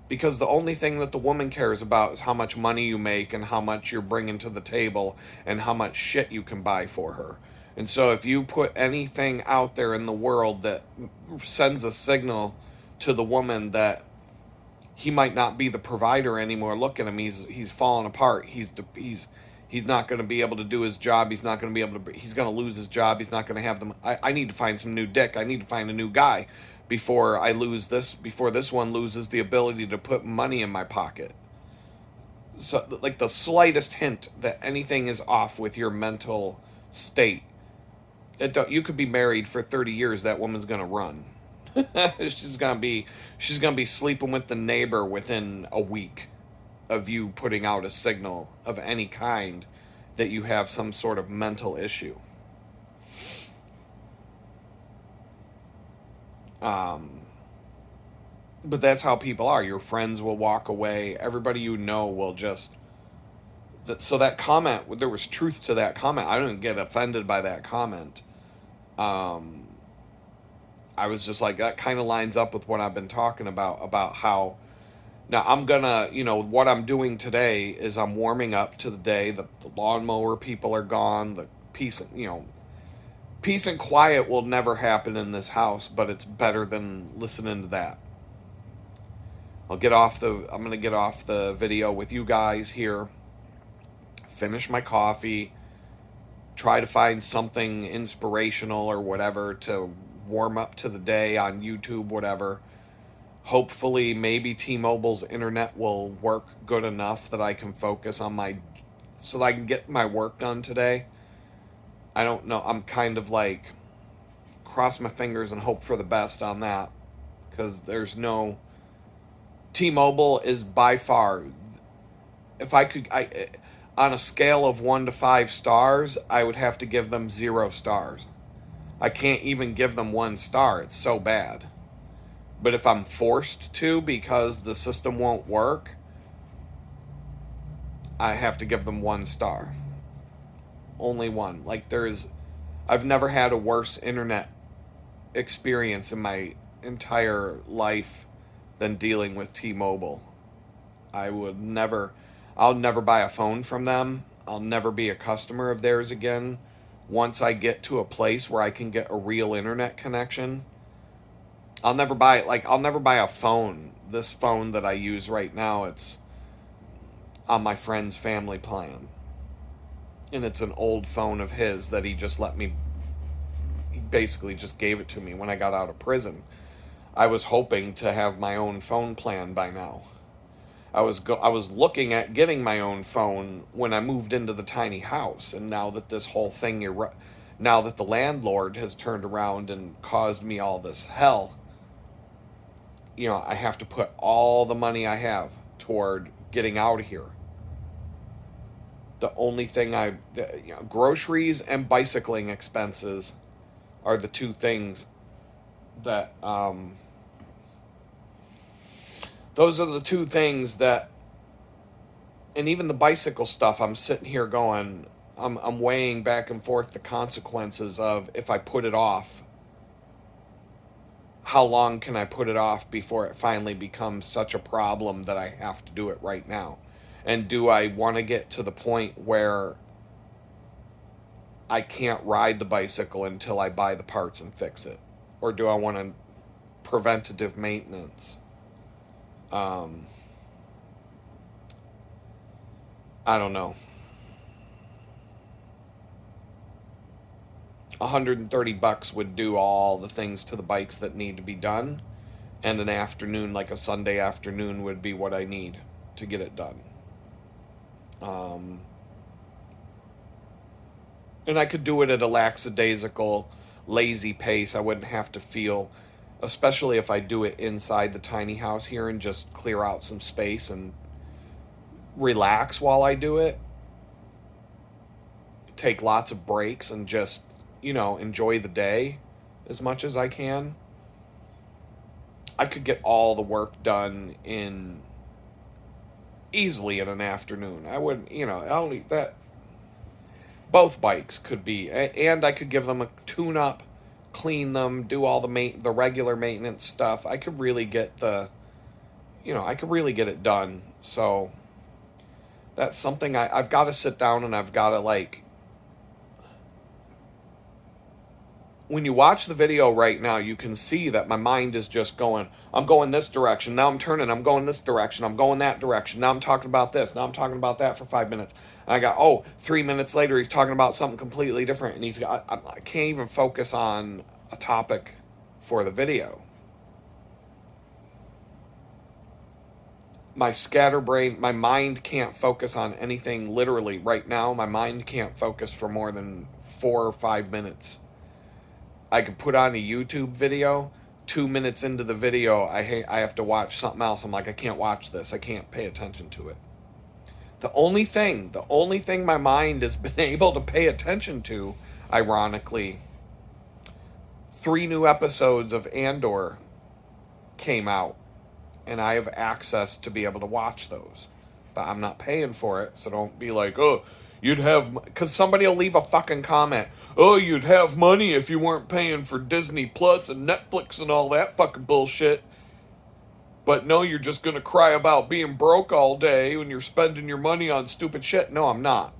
because the only thing that the woman cares about is how much money you make and how much you're bringing to the table and how much shit you can buy for her. And so if you put anything out there in the world that sends a signal to the woman that he might not be the provider anymore, look at him, he's falling apart, he's not going to be able to do his job, he's not going to be able to, he's going to lose his job, he's not going to have them. I need to find some new dick, I need to find a new guy before this one loses the ability to put money in my pocket. So like the slightest hint that anything is off with your mental state, you could be married for 30 years, that woman's gonna run. she's gonna be sleeping with the neighbor within a week of you putting out a signal of any kind that you have some sort of mental issue. But that's how people are. Your friends will walk away, everybody will just, so that comment, there was truth to that comment. I didn't get offended by that comment. I was just like, that kind of lines up with what I've been talking about how, now I'm gonna, what I'm doing today is I'm warming up to the day the lawnmower people are gone, the peace and quiet will never happen in this house, but it's better than listening to that. I'm gonna get off the video with you guys here, finish my coffee, try to find something inspirational or whatever to warm up to the day on YouTube, whatever. Hopefully, maybe T-Mobile's internet will work good enough that I can focus on so that I can get my work done today. I don't know. I'm kind of like, cross my fingers and hope for the best on that, because T-Mobile is by far, if I could, on a scale of 1 to 5 stars, I would have to give them 0 stars. I can't even give them 1 star. It's so bad. But if I'm forced to because the system won't work, I have to give them 1 star. Only 1. Like, I've never had a worse internet experience in my entire life than dealing with T-Mobile. I'll never buy a phone from them. I'll never be a customer of theirs again. Once I get to a place where I can get a real internet connection, I'll never buy it. Like, I'll never buy a phone. This phone that I use right now, it's on my friend's family plan. And it's an old phone of his that he basically just gave it to me when I got out of prison. I was hoping to have my own phone plan by now. I was looking at getting my own phone when I moved into the tiny house, and now that this whole thing now that the landlord has turned around and caused me all this hell, I have to put all the money I have toward getting out of here. The only thing groceries and bicycling expenses are the two things that those are the two things that, and even the bicycle stuff, I'm sitting here going, I'm weighing back and forth the consequences of, if I put it off, how long can I put it off before it finally becomes such a problem that I have to do it right now? And do I want to get to the point where I can't ride the bicycle until I buy the parts and fix it? Or do I want to preventative maintenance? I don't know. $130 would do all the things to the bikes that need to be done, and an afternoon, like a Sunday afternoon, would be what I need to get it done. And I could do it at a lackadaisical, lazy pace. I wouldn't have to feel, especially if I do it inside the tiny house here and just clear out some space and relax while I do it. Take lots of breaks and just, enjoy the day as much as I can. I could get all the work done easily in an afternoon. I wouldn't, I'll eat that. Both bikes could be, and I could give them a tune-up, clean them, do all the regular maintenance stuff. I could really get it done. So that's something I've got to sit down and I've got to, when you watch the video right now, you can see that my mind is just going, I'm going this direction, now I'm turning, I'm going this direction, I'm going that direction, now I'm talking about this, now I'm talking about that for 5 minutes. And I got, 3 minutes later, he's talking about something completely different, and I can't even focus on a topic for the video. My scatterbrain, my mind can't focus on anything. Literally right now, my mind can't focus for more than 4 or 5 minutes. I could put on a YouTube video. 2 minutes into the video, I have to watch something else. I'm like, I can't watch this. I can't pay attention to it. The only thing my mind has been able to pay attention to, ironically, 3 new episodes of Andor came out, and I have access to be able to watch those. But I'm not paying for it, so don't be like, because somebody will leave a fucking comment. You'd have money if you weren't paying for Disney Plus and Netflix and all that fucking bullshit. But no, you're just going to cry about being broke all day when you're spending your money on stupid shit. No, I'm not.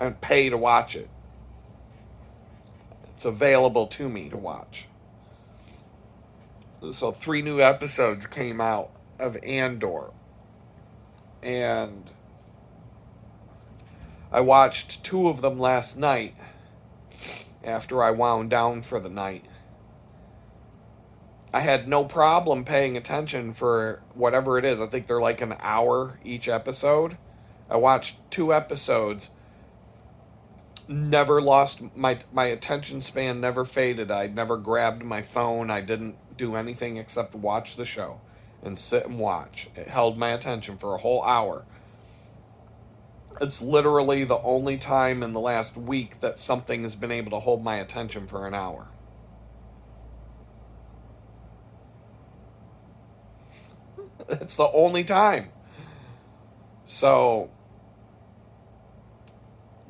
I pay to watch it. It's available to me to watch. So 3 new episodes came out of Andor. And I watched 2 of them last night after I wound down for the night. I had no problem paying attention for whatever it is. I think they're like an hour each episode. I watched 2 episodes. Never lost my attention span, never faded. I never grabbed my phone. I didn't do anything except watch the show and sit and watch. It held my attention for a whole hour. It's literally the only time in the last week that something has been able to hold my attention for an hour. It's the only time. So,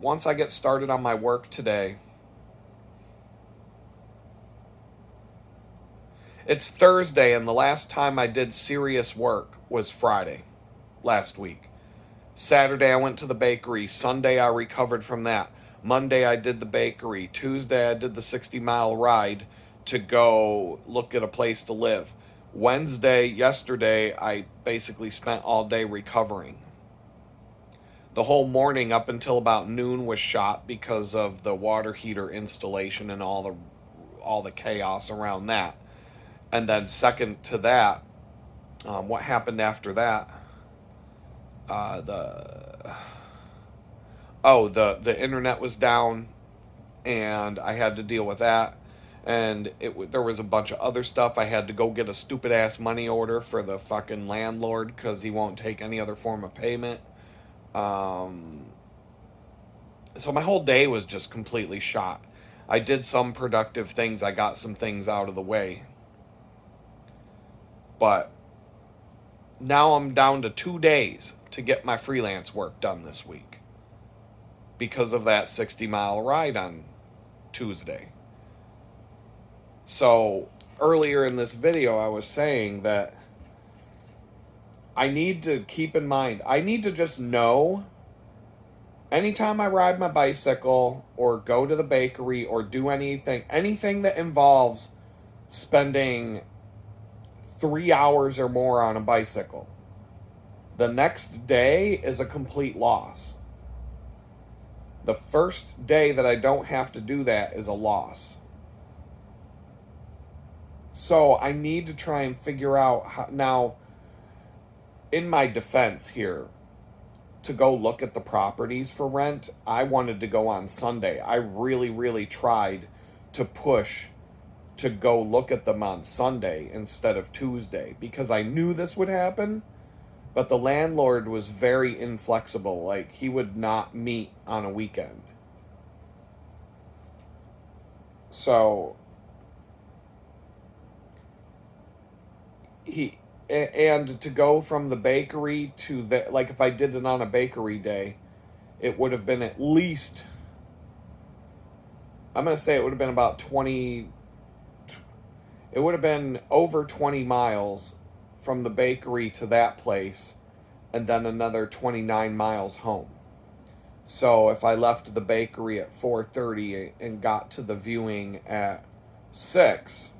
once I get started on my work today, It's Thursday, and the last time I did serious work was Friday last week. Saturday, I went to the bakery. Sunday, I recovered from that. Monday, I did the bakery. Tuesday, I did the 60-mile ride to go look at a place to live. Wednesday, yesterday, I basically spent all day recovering. The whole morning up until about noon was shot because of the water heater installation and all the chaos around that. And then second to that, what happened after that? The the internet was down, and I had to deal with that. And there was a bunch of other stuff. I had to go get a stupid ass money order for the fucking landlord because he won't take any other form of payment. So my whole day was just completely shot. I did some productive things. I got some things out of the way. But now I'm down to 2 days to get my freelance work done this week because of that 60-mile ride on Tuesday. So earlier in this video, I was saying that I need to keep in mind, I need to just know anytime I ride my bicycle or go to the bakery or do anything that involves spending 3 hours or more on a bicycle, the next day is a complete loss. The first day that I don't have to do that is a loss. So I need to try and figure out how, now, in my defense here, to go look at the properties for rent, I wanted to go on Sunday. I really, really tried to push to go look at them on Sunday instead of Tuesday because I knew this would happen, but the landlord was very inflexible. Like, he would not meet on a weekend. So and to go from the bakery to the, like, if I did it on a bakery day, it would have been at least, I'm going to say it would have been about 20, it would have been over 20 miles from the bakery to that place, and then another 29 miles home. So if I left the bakery at 4:30 and got to the viewing at 6-ish,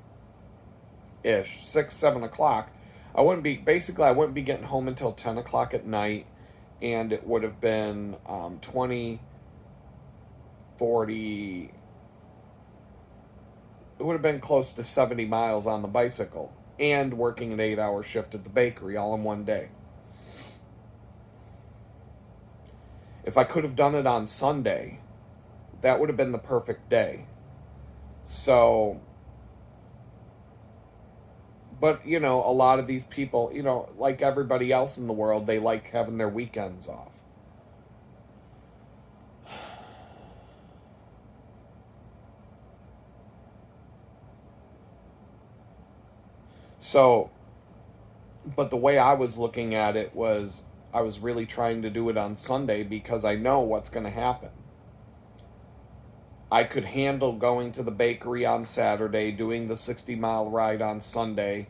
7 o'clock, I wouldn't be getting home until 10 o'clock at night, and it would have been 20, 40, it would have been close to 70 miles on the bicycle and working an 8-hour shift at the bakery all in one day. If I could have done it on Sunday, that would have been the perfect day. So, but, you know, a lot of these people, you know, like everybody else in the world, they like having their weekends off. So, but the way I was looking at it was, I was really trying to do it on Sunday because I know what's going to happen. I could handle going to the bakery on Saturday, doing the 60-mile ride on Sunday,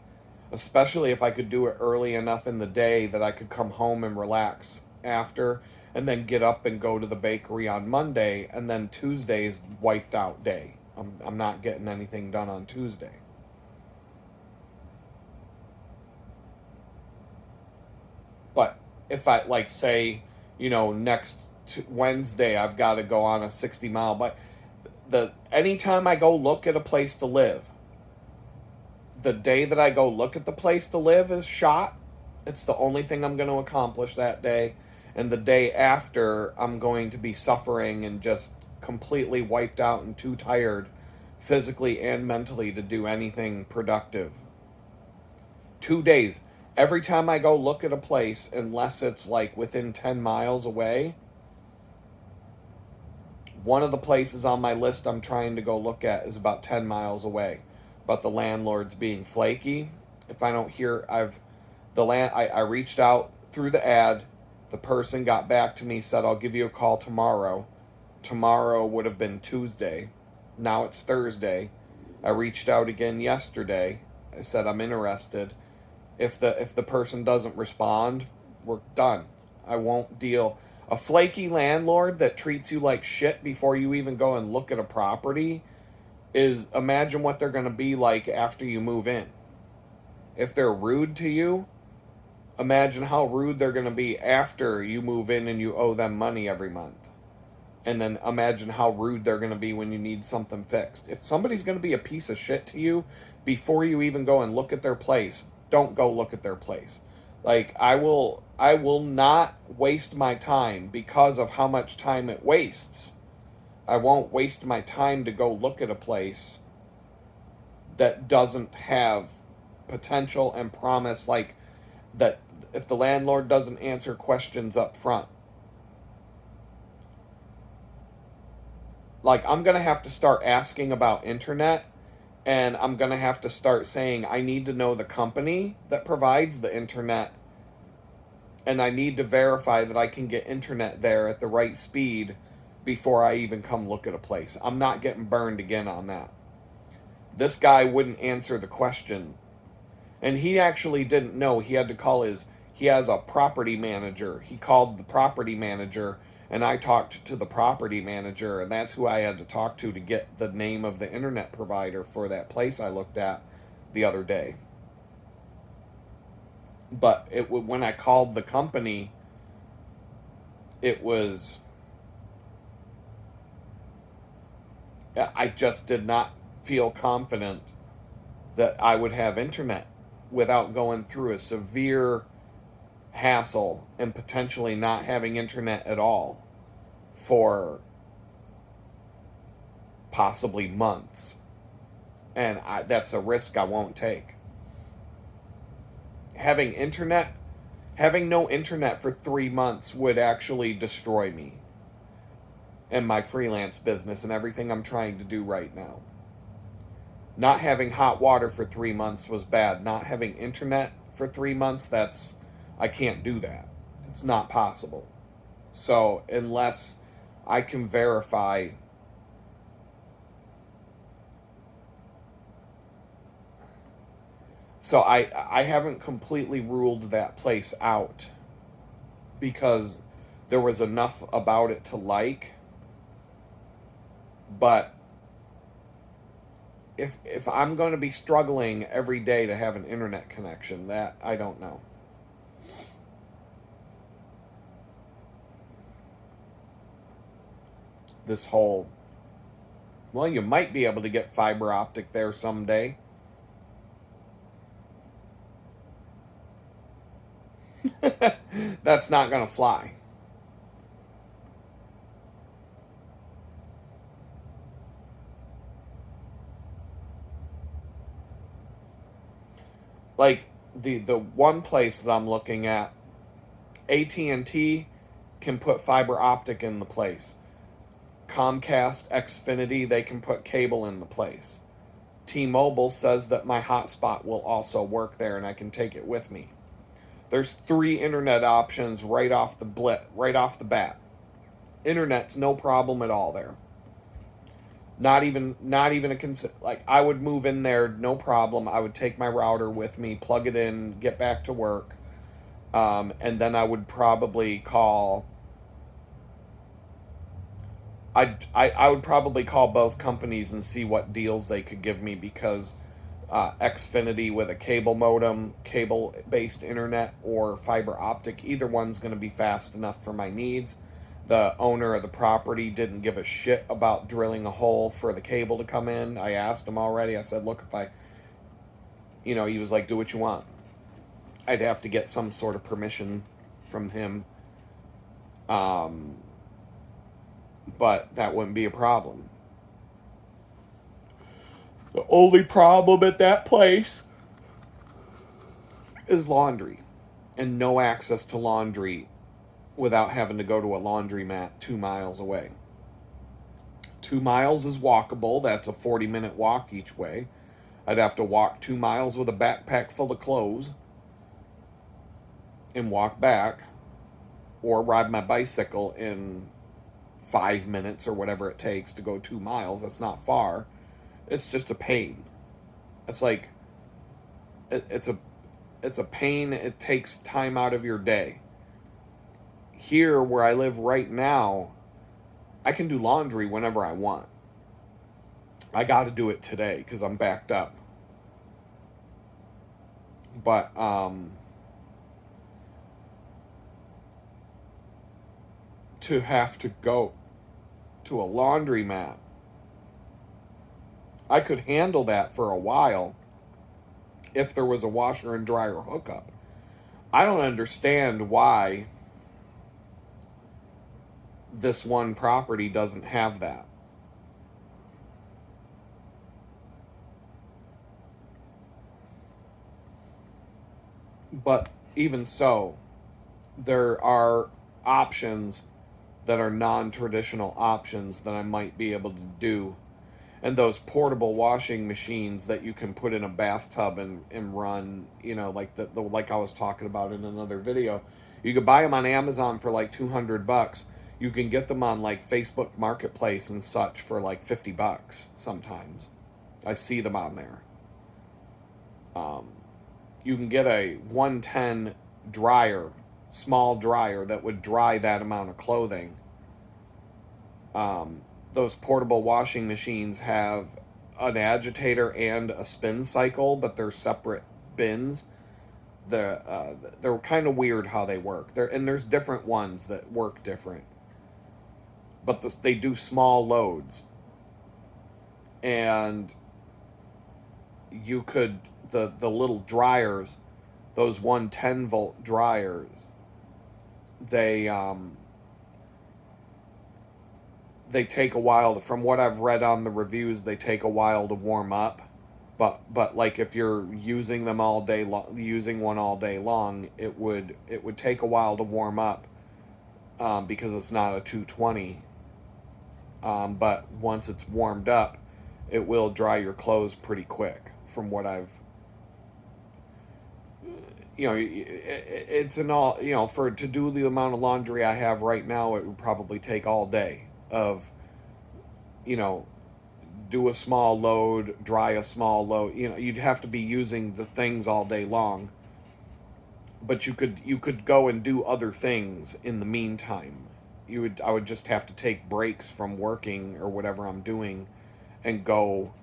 especially if I could do it early enough in the day that I could come home and relax after, and then get up and go to the bakery on Monday, and then Tuesday's wiped out day. I'm not getting anything done on Tuesday. But if I, like, say, you know, next Wednesday I've got to go on a 60-mile, but anytime I go look at a place to live, the day that I go look at the place to live is shot. It's the only thing I'm going to accomplish that day. And the day after, I'm going to be suffering and just completely wiped out and too tired physically and mentally to do anything productive. 2 days. Every time I go look at a place, unless it's like within 10 miles away, one of the places on my list I'm trying to go look at is about 10 miles away. But the landlord's being flaky. If I don't hear, I reached out through the ad. The person got back to me, said, I'll give you a call tomorrow. Tomorrow would have been Tuesday. Now it's Thursday. I reached out again yesterday. I said, I'm interested. If the person doesn't respond, we're done. I won't deal. A flaky landlord that treats you like shit before you even go and look at a property is, imagine what they're going to be like after you move in. If they're rude to you, imagine how rude they're going to be after you move in and you owe them money every month. And then imagine how rude they're going to be when you need something fixed. If somebody's going to be a piece of shit to you before you even go and look at their place, don't go look at their place. Like, I will not waste my time because of how much time it wastes. I won't waste my time to go look at a place that doesn't have potential and promise, like that if the landlord doesn't answer questions up front. Like, I'm going to have to start asking about internet, and I'm going to have to start saying I need to know the company that provides the internet, and I need to verify that I can get internet there at the right speed before I even come look at a place. I'm not getting burned again on that. This guy wouldn't answer the question, and he actually didn't know. He had to call he has a property manager. He called the property manager, and I talked to the property manager, and that's who I had to talk to get the name of the internet provider for that place I looked at the other day. But when I called the company, it was, I just did not feel confident that I would have internet without going through a severe hassle and potentially not having internet at all for possibly months. And that's a risk I won't take. Having no internet for 3 months would actually destroy me and my freelance business and everything I'm trying to do right now. Not having hot water for 3 months was bad. Not having internet for 3 months, I can't do that. It's not possible. So unless I can verify So I haven't completely ruled that place out because there was enough about it to like. But if I'm going to be struggling every day to have an internet connection, that I don't know. This whole, well, you might be able to get fiber optic there someday. That's not going to fly. Like the one place that I'm looking at, AT&T can put fiber optic in the place. Comcast, Xfinity, they can put cable in the place. T-Mobile says that my hotspot will also work there and I can take it with me. There's 3 internet options right off the bat. Internet's no problem at all there. Not even like I would move in there, no problem. I would take my router with me, plug it in, get back to work, and then I would probably call. I would probably call both companies and see what deals they could give me because Xfinity with a cable modem, cable-based internet, or fiber optic, either one's going to be fast enough for my needs. The owner of the property didn't give a shit about drilling a hole for the cable to come in. I asked him already. I said, look, he was like, do what you want. I'd have to get some sort of permission from him. But that wouldn't be a problem. The only problem at that place is laundry. And no access to laundry without having to go to a laundromat 2 miles away. 2 miles is walkable. That's a 40-minute walk each way. I'd have to walk 2 miles with a backpack full of clothes and walk back, or ride my bicycle in 5 minutes or whatever it takes to go 2 miles. That's not far. It's just a pain. It's like it's a pain. It takes time out of your day. Here where I live right now, I can do laundry whenever I want. I got to do it today because I'm backed up. But to have to go to a laundromat, I could handle that for a while if there was a washer and dryer hookup. I don't understand why this one property doesn't have that. But even so, there are options that are non-traditional options that I might be able to do. And those portable washing machines that you can put in a bathtub and run, like the like I was talking about in another video. You could buy them on Amazon for like $200. You can get them on like Facebook Marketplace and such for like $50 sometimes. I see them on there. You can get a 110 dryer, small dryer that would dry that amount of clothing. Those portable washing machines have an agitator and a spin cycle, but they're separate bins. They're kind of weird how they work. There's different ones that work different, but they do small loads, and you could the little dryers, those 110-volt dryers, they take a while from what I've read on the reviews, they take a while to warm up. But like if you're using them all day long, using one all day long, it would take a while to warm up, because it's not a 220. But once it's warmed up, it will dry your clothes pretty quick. From what I've, it's an all, for to do the amount of laundry I have right now, it would probably take all day of, do a small load, dry a small load. You'd have to be using the things all day long. But you could go and do other things in the meantime. I would just have to take breaks from working or whatever I'm doing and go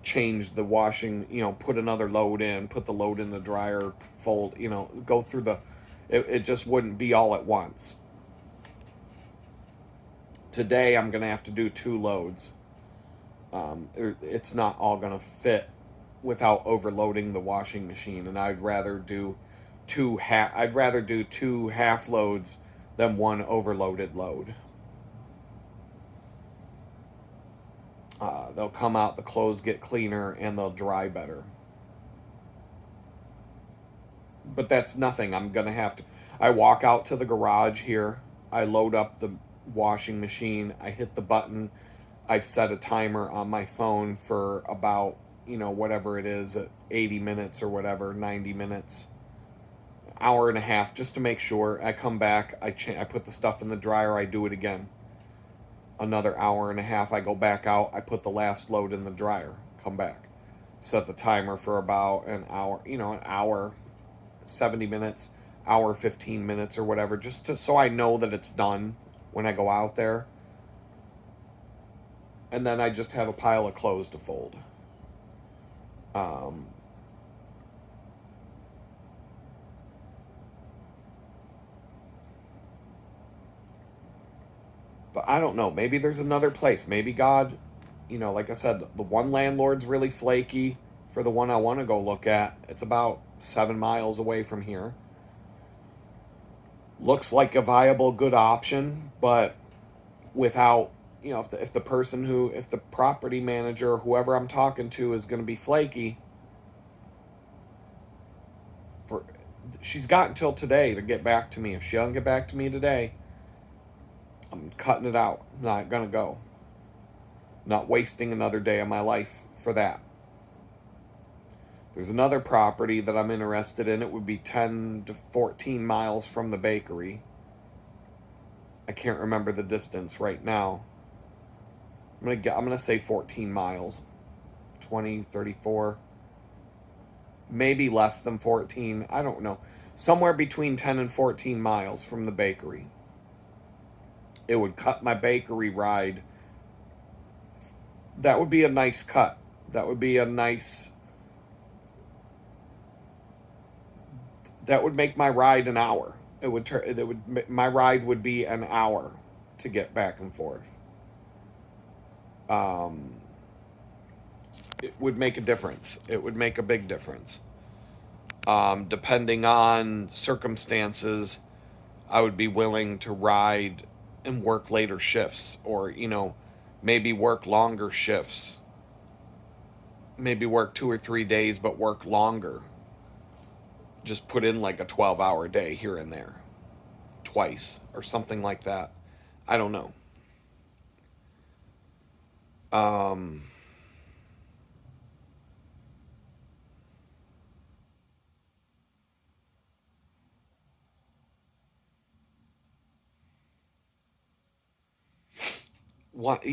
change the washing, put another load in, put the load in the dryer, fold, go through it just wouldn't be all at once. Today I'm going to have to do 2 loads. It's not all going to fit without overloading the washing machine, and I'd rather do 2 half loads than 1 overloaded load. They'll come out, the clothes get cleaner, and they'll dry better. But that's nothing. I walk out to the garage here, I load up the washing machine, I hit the button, I set a timer on my phone for about, whatever it is, 80 minutes or whatever, 90 minutes, hour and a half, just to make sure. I come back, I put the stuff in the dryer, I do it again. Another hour and a half, I go back out, I put the last load in the dryer, come back. Set the timer for about an hour, an hour, 70 minutes, hour, 15 minutes or whatever, so I know that it's done when I go out there. And then I just have a pile of clothes to fold. But I don't know. Maybe there's another place. Maybe God, like I said, the one landlord's really flaky for the one I want to go look at. It's about 7 miles away from here. Looks like a viable, good option, but without, if the property manager or whoever I'm talking to is going to be flaky, she's got until today to get back to me. If she doesn't get back to me today, I'm cutting it out. I'm not going to go. Not wasting another day of my life for that. There's another property that I'm interested in. It would be 10 to 14 miles from the bakery. I can't remember the distance right now. I'm gonna say 14 miles. 20, 34. maybe less than 14. I don't know. Somewhere between 10 and 14 miles from the bakery. It would cut my bakery ride. That would be a nice cut. That would be a nice. That would make my ride an hour. My ride would be an hour to get back and forth. Um, it would make a difference. It would make a big difference. Depending on circumstances, I would be willing to ride and work later shifts, or maybe work longer shifts. Maybe work 2 or 3 days, but work longer. Just put in like a 12-hour day here and there, twice or something like that. I don't know. Um, what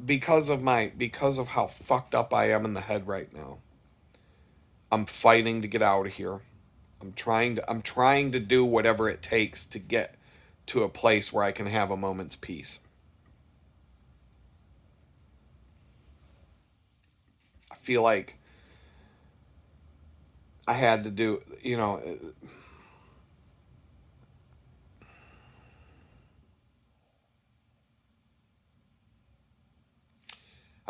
because of how fucked up I am in the head right now. I'm fighting to get out of here. I'm trying to do whatever it takes to get to a place where I can have a moment's peace. I feel like I had to do,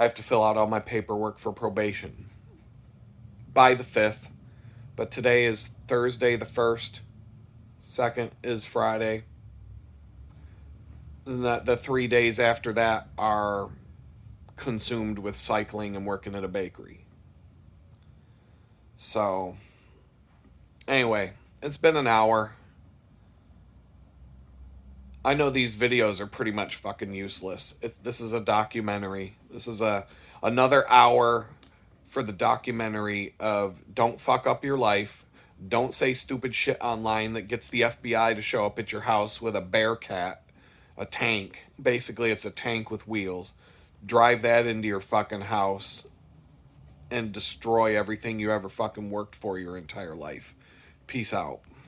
I have to fill out all my paperwork for probation by the 5th, but today is Thursday the 1st, 2nd is Friday. And the 3 days after that are consumed with cycling and working at a bakery. So, anyway, it's been an hour. I know these videos are pretty much fucking useless. If this is a documentary, this is another hour for the documentary of don't fuck up your life. Don't say stupid shit online that gets the FBI to show up at your house with a Bearcat, a tank. Basically, it's a tank with wheels. Drive that into your fucking house and destroy everything you ever fucking worked for your entire life. Peace out.